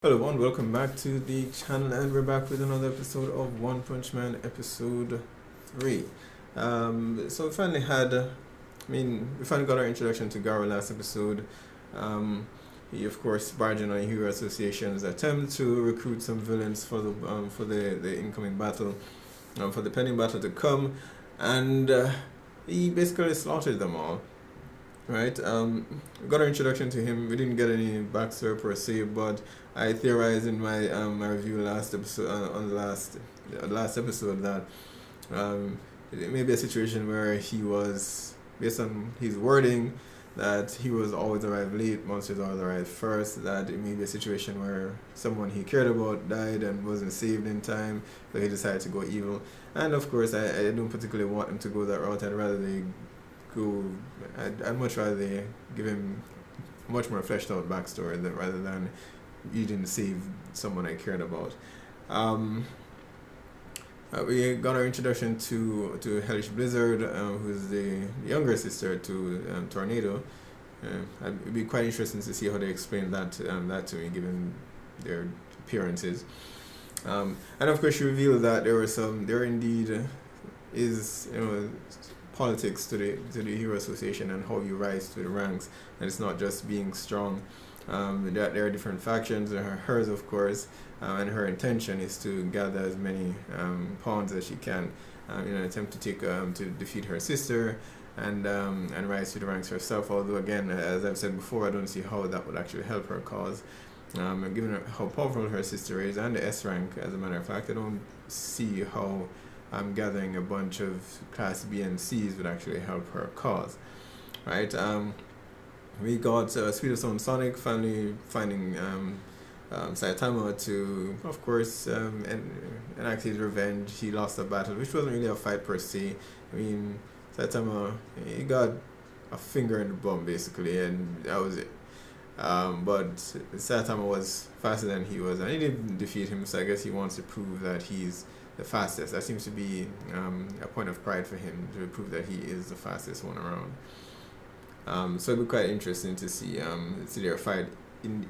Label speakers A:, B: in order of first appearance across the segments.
A: Hello everyone, welcome back to the channel, and we're back with another episode of One Punch Man episode 3. So we finally got our introduction to Garo last episode. He of course barged in on Hero Association's attempt to recruit some villains for the incoming battle, for the pending battle to come, and he basically slaughtered them all. Right, we got our introduction to him. We didn't get any backstory per se, but I theorized in my my review last episode on the last episode that it may be a situation where he was, based on his wording, that he was always arrived late, monsters always arrived first. That it may be a situation where someone he cared about died and wasn't saved in time, so he decided to go evil. And of course, I don't particularly want him to go that route. I'd much rather they give him a much more fleshed out backstory rather than you didn't save someone I cared about. We got our introduction to Hellish Blizzard, who's the younger sister to Tornado. It'd be quite interesting to see how they explain that to me, given their appearances. And of course, she revealed that there indeed is, politics to the Hero Association and how you rise to the ranks, and it's not just being strong. There are different factions. There are hers, of course, and her intention is to gather as many pawns as she can in an attempt to defeat her sister and rise to the ranks herself. Although again, as I've said before, I don't see how that would actually help her cause. Given how powerful her sister is and the S rank, as a matter of fact, I don't see how gathering a bunch of Class B and C's would actually help her cause. Right? We got Sweet of Sound Sonic finally finding Saitama to, of course, enact his revenge. He lost a battle, which wasn't really a fight per se. I mean, Saitama, he got a finger in the bum, basically, and that was it. But Saitama was faster than he was, and he didn't defeat him, so I guess he wants to prove that he's the fastest. That seems to be a point of pride for him, to prove that he is the fastest one around. So it'll be quite interesting to see their fight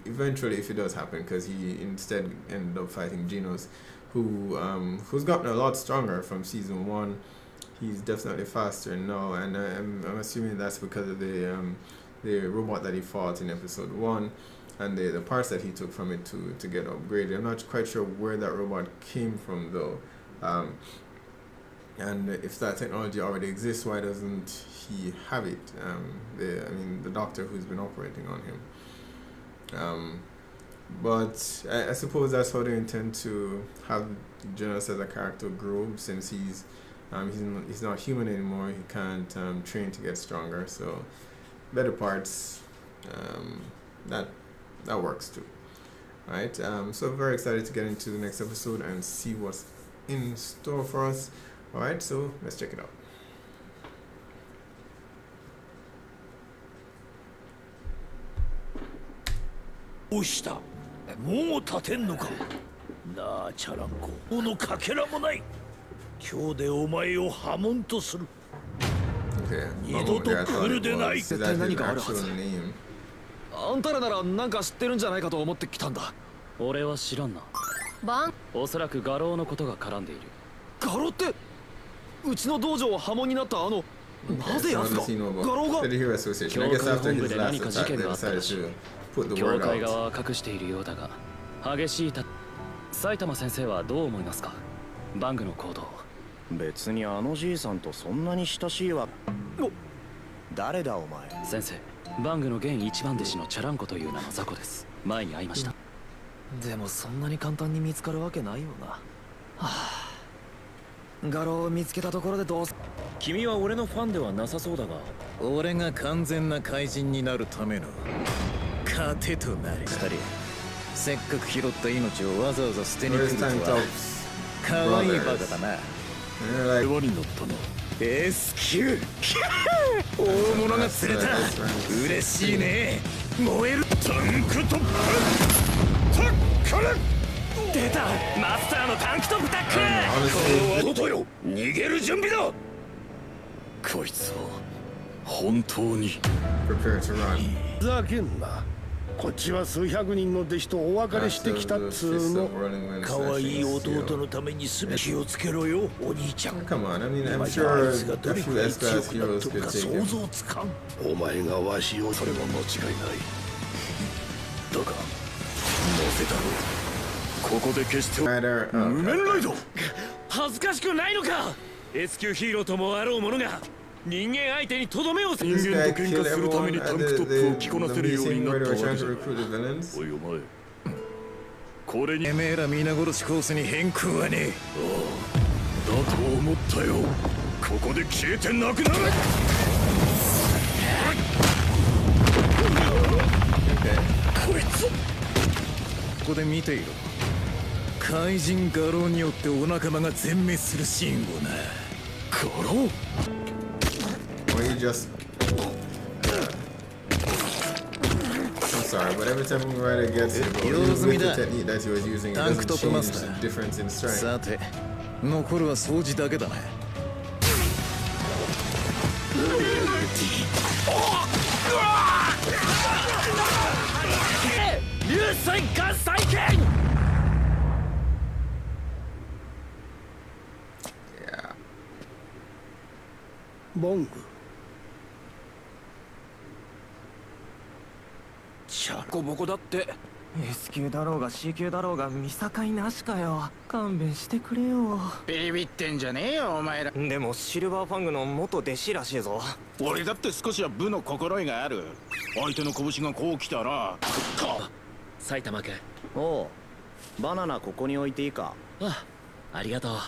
A: eventually, if it does happen, because he instead ended up fighting Genos, who's gotten a lot stronger from season 1. He's definitely faster now, and I'm assuming that's because of the robot that he fought in episode 1 and the parts that he took from it to get upgraded. I'm not quite sure where that robot came from though. And if that technology already exists, why doesn't he have it? The doctor who's been operating on him. But I suppose that's how they intend to have Genos as a character grow, since he's not human anymore. He can't train to get stronger. So better parts, that works too. Right? So very excited to get into the next episode and see what's in store for us. Alright, so let's check it out.
B: どうしたもう立てんのかなあチャランコこのかけらもない今日でお前を破門とする 二度と来るでない絶対何かあるはずあんたらなら何か知ってるんじゃないかと思ってきたんだ俺は知らんなバンおそらく画廊のことが絡んでいる画廊ってうちの道場は破門になったなぜ奴が画廊が教会本部で何か事件があったらしい教会側は隠しているようだが激しい埼玉先生はどう思いますかバングの行動別にあのじいさんとそんなに親しいわ誰だお前先生バングの現一番弟子のチャランコという名の雑魚です前に会いましたでもそんなに簡単に見つかるわけないよなはあ画廊を見つけたところでどうす君は俺のファンではなさそうだが俺が完全な怪人になるための糧となる二人せっかく拾った命をわざわざ捨てに来るとは可愛いバカだな世話になったな S 級大物が釣れた嬉しいね燃えるタンクトップタックル出たマスターのタンクトップタックルこの外よ逃げる準備だこいつは本当にふざけんな
C: こっちは数百人の弟子とお別れしてきたっつうの。
B: 可愛い弟のためにすべて気をつけろよ、お兄ちゃん。
A: Come on, I mean,
B: 今
A: I'm
B: じゃあい
A: sure
B: つがど
A: a
B: れく
A: few
B: らい
A: S
B: 強
A: class
B: くなっ
A: heroes
B: とる
A: could
B: か
A: take
B: 想
A: him.
B: 像つかん。
C: お前がわしを。
B: それは間違いない。だが、なぜだろう。ここで決して
A: Rider,
B: 無面ライド。
D: 恥ずかしくないのか。 S 級ヒーローともあろう者が人間相手にとどめを
B: 人間と喧嘩するためにタンクトップを着こなせるようになったわけじゃ。おいお前、これにてめえら皆殺しコースに変更はねえ。だと思ったよ。ここで消えてなくなれ。こいつ、ここで見ていろ。怪人画廊によってお仲間が全滅するシーンをな。画廊
A: Or he just. I'm sorry, but every time a rider gets hit, with the technique that he was using, it doesn't change the difference in strength.
B: さて、残るは掃除だけだね。
D: 流水艦再建。
A: Yeah.
C: ボング。
D: チャコボコだって。
E: S 級だろうが C 級だろうが見境なしかよ。勘弁してくれよ。
F: ビビってんじゃねえよお前ら。
E: でもシルバーファングの元弟子らしいぞ。
F: 俺だって少しは部の心得がある。相手の拳がこう来たら
D: 埼玉君。
E: おう、バナナここに置いていいか。
D: ありがとう。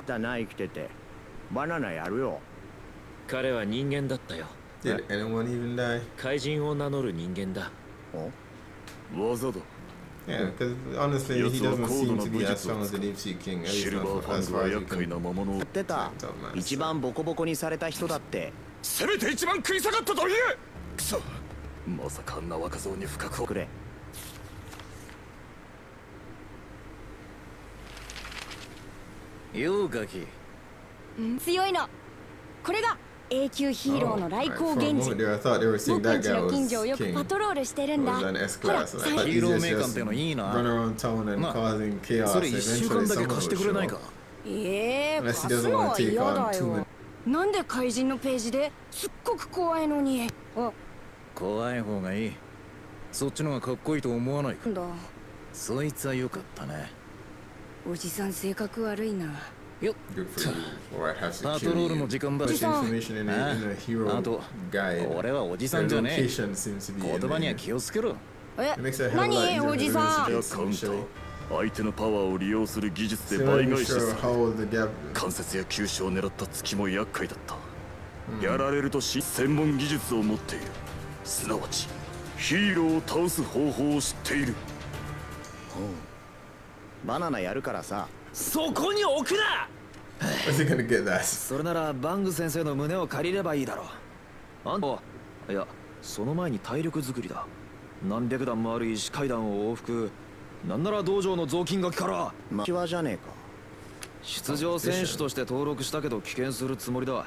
E: だな、生きててバナナやるよ。
D: 彼は人間だったよ。
A: Did anyone even die?
D: 怪人を名乗る人間だ。
B: 技だ。
A: Yeah, because honestly, he doesn't seem to be as strong as the Deep Sea King, at
B: シ
A: least
B: ルバ
A: not
B: ーファ
A: as
B: ング
A: far
B: は
A: as you
B: 厄介
A: can
B: な魔物を。
E: 言ってた。一番ボコボコにされた人だって。
B: せめて一番食い下がったと言え。くそ。まさかあんな若造に深く
E: くれ。
B: ようガキ。
G: 強いの。これが A 級ヒーローの来光
A: For a
G: 源
A: moment
G: 氏。
A: there, I thought they were saying
G: 僕
A: that
G: んち
A: guy
G: の
A: was
G: 近所をよく
A: king.
G: パトロールしてるん
A: Was
G: だ。
A: an S
G: ほら、
A: class.
G: 最
A: I thought
B: ヒ
A: he
B: ーロー
A: was
B: 名鑑っ
A: just
B: てのいいな。
A: run around town and
B: まあ
A: causing chaos.
B: それ一週間
A: Eventually,
B: だけ
A: someone
B: 貸して
A: would
B: くれない
A: show
B: か
A: up.
G: 貸
A: Unless he
G: す
A: doesn't
G: の
A: want
G: は
A: to take
G: 嫌
A: on
G: だ
A: too
G: よ
A: many.。
G: なんで怪人のページですっごく怖いのに。あ、
B: 怖い方がいい。そっちのがかっこいいと思わないか。
G: なんだ。
B: そいつは良かったね。
G: おじさん性格悪いな。
B: よっ。
A: Good for you. Or I'd have
B: パ
A: to
B: ト
A: kill
B: ロール
A: you.
B: の時間だ
A: Much
B: し。
A: information in a
B: あ
A: hero
B: と
A: guide.
B: 俺はおじさ
A: Their
B: んじゃねえ。
A: location seems to be
B: 言
A: in
B: 葉には
A: there.
B: 気をつけろ。
G: え
A: It makes it a hell of a lot
G: 何
A: easier
G: お
A: to
G: じさん。
A: investigate
B: カウン
A: initially.
B: ター。相手のパワーを利用する技術で
A: Still
B: 倍
A: not
B: 返しす
A: sure
B: る。
A: how the gap.
B: 関節や急所を狙った突きも厄介だった。やられると専門技術を持っている。すなわちヒーローを倒す方法を知っている。
E: バナナやるからさ。
D: そこに置くな。
A: Where's he gonna get that?
D: それならバング先生の胸を借りればいいだろう。あんた、いや、その前に体力作りだ。何百段もある石階段を往復。なんなら道場の雑巾がきから。
E: まきわじゃねえか。
D: 出場選手として登録したけど棄権するつもりだ。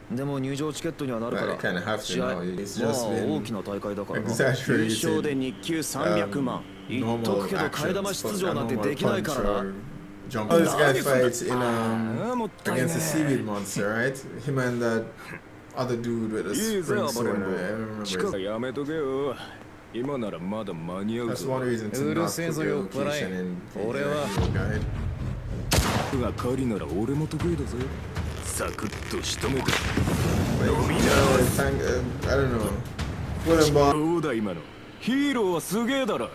D: でも入場チケットにはなるか
A: Well, you kind
D: ら。
A: of have to
D: 試合、
A: know. It's
D: まあ
A: just been
D: 大きな大会だからな。
E: 優勝
A: exaggerated.
E: で日給300万。
D: 言っとくけど替え玉出場なんてできないからな。
A: Jump. Oh, this guy fights in
D: もったいね
A: against the seaweed monster, right? Him and that other dude with a
D: いいぜ、
A: spring
D: 暴れ
A: sword.
D: ん
A: I
D: 坊。
A: don't
D: 近
A: remember.
D: くやめとけよ。今ならまだ間に合う
A: That's
D: ぞ。
A: one reason to
B: うる
A: not
B: せえ
A: put
B: ぞ
A: your
B: 酔っ払い。
A: location in the
B: 俺は
A: hero guide.
D: が狩りなら俺も得意だぜ。サクッと仕留めた。
A: Like, I don't know. What about
D: どうだ今の。ヒーローはすげえだろ。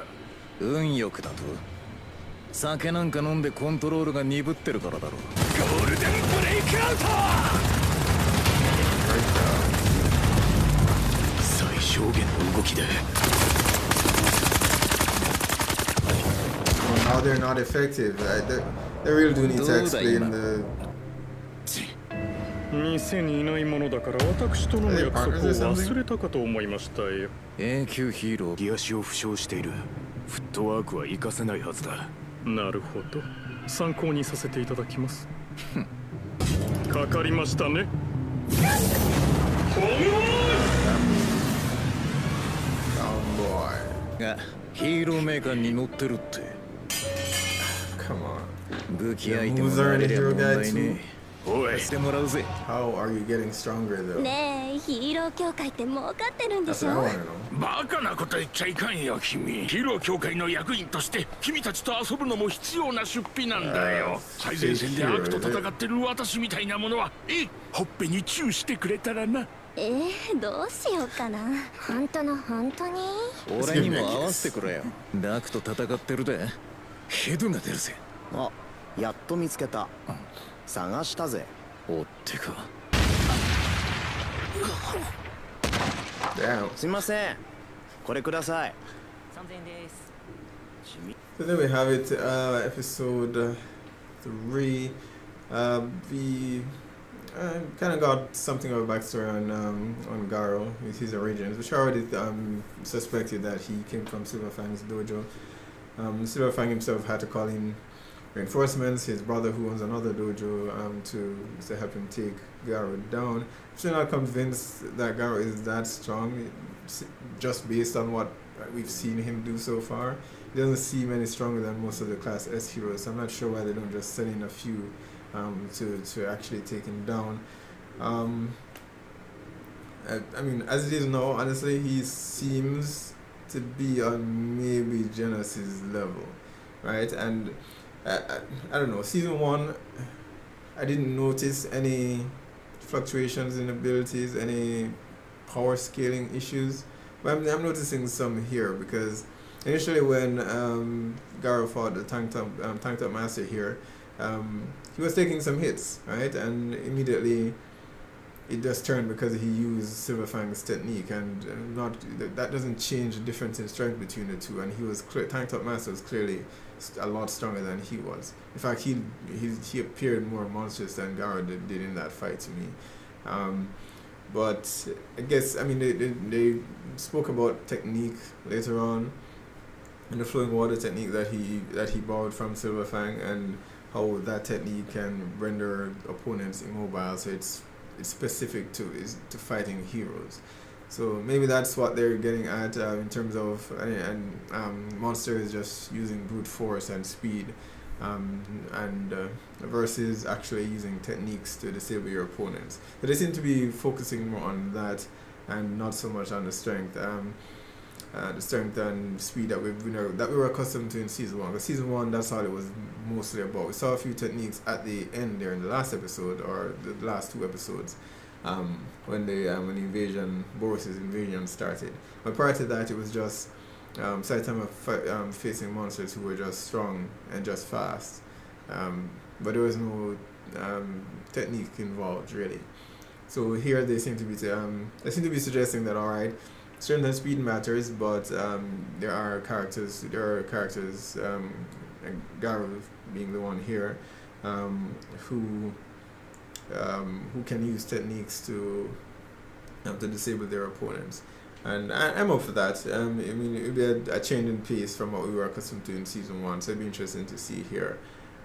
B: 運よくだと。酒なんか飲んでコントロールが鈍ってるからだろ。
D: ゴールデンブレイクアウト。最小限の動きで。
A: how they're not effective? They really do need to explain the.
C: 店にいないものだから私との約束を忘れたかと思いましたよ。
B: A 級ヒーロー。
D: 右足を負傷している。フットワークは活かせないはずだ。
C: なるほど。参考にさせていただきます。かかりましたね。
D: がヒーローメーカーに乗ってるって。
A: Come on.
D: 武器相手もなれりゃ問題ねえ。おいしてもらうぜ。
A: How are you getting stronger though?
G: ねえヒーロー協会って儲かってるんで
A: That's
G: し
A: what
G: ょ
A: I want to know.
B: バカなこと言っちゃいかんよ君。ヒーロー協会の役員として君たちと遊ぶのも必要な出費なんだよ。最前線で悪と戦ってる私みたいなものはほっぺにチューしてくれたらな。
G: どうしようかな。本当の本当に。
D: 俺にも合わせてくれよ。ダークと戦ってるでヘドが出るぜ。
H: あ、やっと見つけた。探したぜ。
D: おってか。
A: Damn.
H: すみません。これください。
E: 3000円です。
A: So there we have it, episode 3. We kind of got something of a backstory on Garo with his origins, which I already suspected that he came from Silverfang's dojo. Silverfang himself had to call in reinforcements, his brother who owns another dojo, to help him take Garo down. I'm still not convinced that Garo is that strong, just based on what we've seen him do so far. He doesn't seem any stronger than most of the Class S heroes, so I'm not sure why they don't just send in a few to actually take him down. I mean, as it is now, honestly, he seems to be on maybe Genos' level, right? And I don't know, season 1, I didn't notice any fluctuations in abilities, any power scaling issues, but I'm noticing some here, because initially when Garo fought the tank top master here, he was taking some hits, right? And immediately it just turned because he used Silverfang's technique, and that doesn't change the difference in strength between the two. And he was tank top master was clearly a lot stronger than he was. In fact, he appeared more monstrous than Garo did in that fight to me. But I guess, I mean, they spoke about technique later on, and the flowing water technique that he borrowed from Silverfang, and how that technique can render opponents immobile. So it's specific to fighting heroes. So maybe that's what they're getting at in terms of Monster is just using brute force and speed, versus actually using techniques to disable your opponents. But they seem to be focusing more on that and not so much on the strength. The strength and speed that we were accustomed to in season 1. Because season 1, that's all it was mostly about. We saw a few techniques at the end there in the last episode, or the last 2 episodes, when Boris' invasion started. But prior to that, it was just Saitama facing monsters who were just strong and just fast. But there was no technique involved really. So here they seem to be suggesting that, alright, strength and speed matters, but there are characters, and Garo being the one here, who can use techniques to disable their opponents. And I'm up for that. I mean, it would be a change in pace from what we were accustomed to in season 1, so it'd be interesting to see here,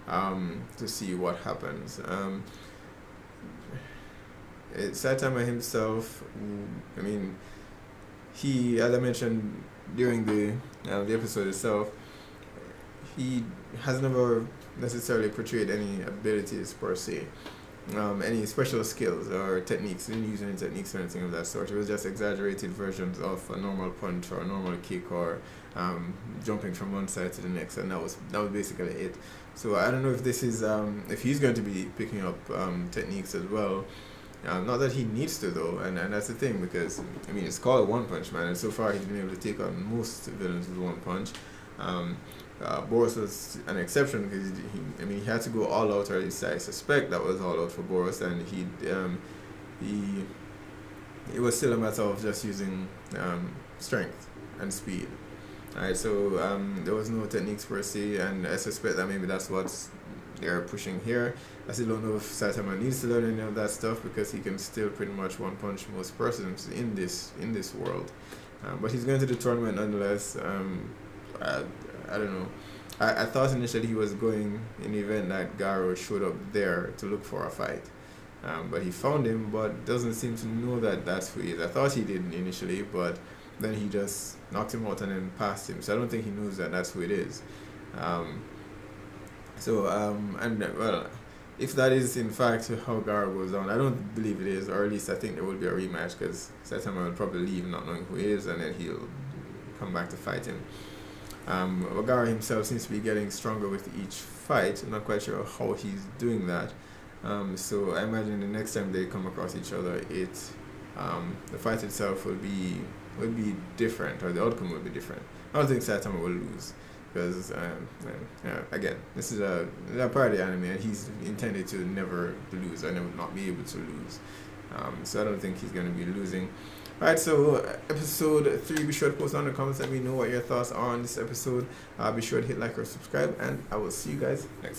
A: to see what happens. Saitama himself, I mean, he, as I mentioned during the episode itself, he has never necessarily portrayed any abilities per se, any special skills or techniques. He didn't use any techniques or anything of that sort. It was just exaggerated versions of a normal punch or a normal kick, or jumping from one side to the next, and that was basically it. So I don't know if this is if he's going to be picking up techniques as well. Not that he needs to though, and that's the thing, because I mean, it's called One Punch Man, and so far he's been able to take on most villains with one punch. Boris was an exception, because he had to go all out, or at least I suspect that was all out for Boris, and it was still a matter of just using strength and speed. Alright, so there was no techniques per se, and I suspect that maybe that's what they're pushing here. I still don't know if Saitama needs to learn any of that stuff, because he can still pretty much one punch most persons in this world. But he's going to the tournament nonetheless. I don't know. I thought initially he was going in the event that Garo showed up there to look for a fight. But he found him, but doesn't seem to know that that's who he is. I thought he did initially, but then he just knocked him out and then passed him. So I don't think he knows that that's who it is. Well, if that is in fact how Gara goes down, I don't believe it is, or at least I think there will be a rematch because Saitama will probably leave not knowing who he is, and then he'll come back to fight him. Gara himself seems to be getting stronger with each fight. I'm not quite sure how he's doing that. So I imagine the next time they come across each other, the fight itself will be different, or the outcome will be different. I don't think Saitama will lose because again, this is a party anime, and he's intended to never lose or never not be able to lose. So I don't think he's going to be losing. Alright, so episode 3, be sure to post down in the comments, let me know what your thoughts are on this episode. Be sure to hit like or subscribe, and I will see you guys next time.